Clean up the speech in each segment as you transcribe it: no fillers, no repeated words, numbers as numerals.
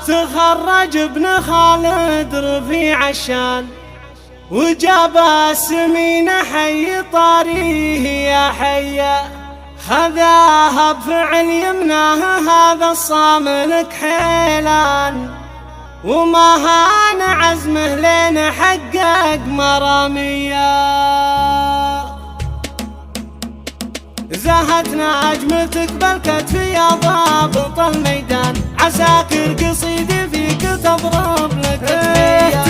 تخرج ابن خالد رفيع الشان، وجاب السمين حي طاريه يا حيا، خذاها بفعل يمناه هذا الصاملك حيلان، وما هان عزمه لين حقق مرامية. زهت نجمتك بالكتف يا ضابط الميدان، عساكر قصيدي فيك تضرب لك تدفية.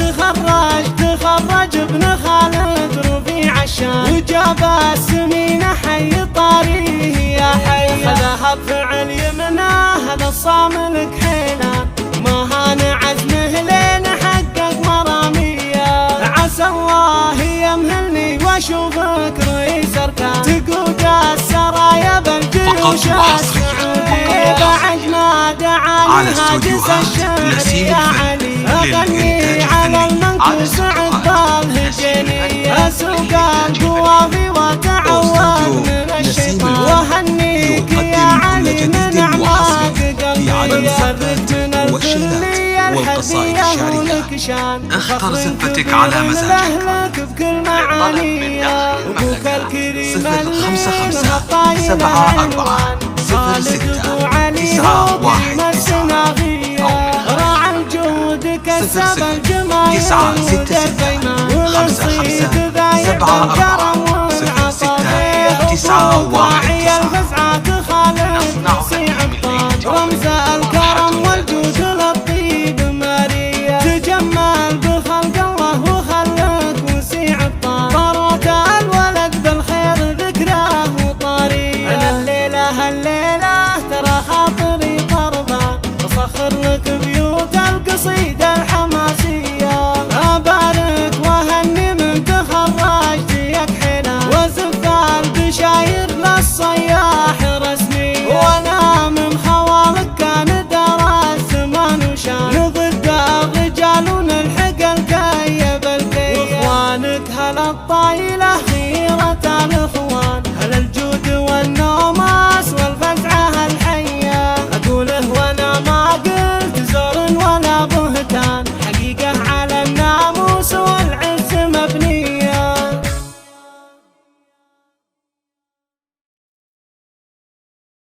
تخرج ابن خالد رفيع الشان، وجاب السمين حي طاريه يا حي، خذاها بفعل يمناه هذا الصاملك حيلان، ما هان عزمه لين حقق مرامية. عسى الله يمهلني واشوفك رئيس اركان، تقود السرايا بالجيوش السعودية، بعد ما دعاني هاجس الشعر يا علي، اغني على المنكوس عقبال هجيني، اسوق القوافي واتعوذ من الشيطان، وهنيك يا علي من اعماق قلبي، خرجت من الكلية الحدية ولك شان، اختر زفتك على مزاجك. بكل معانية، ابوك الكريم 55 راعى الجود كسب الجمال ودربيمان، ولصيت ذا يبقى الكرم والعطاء،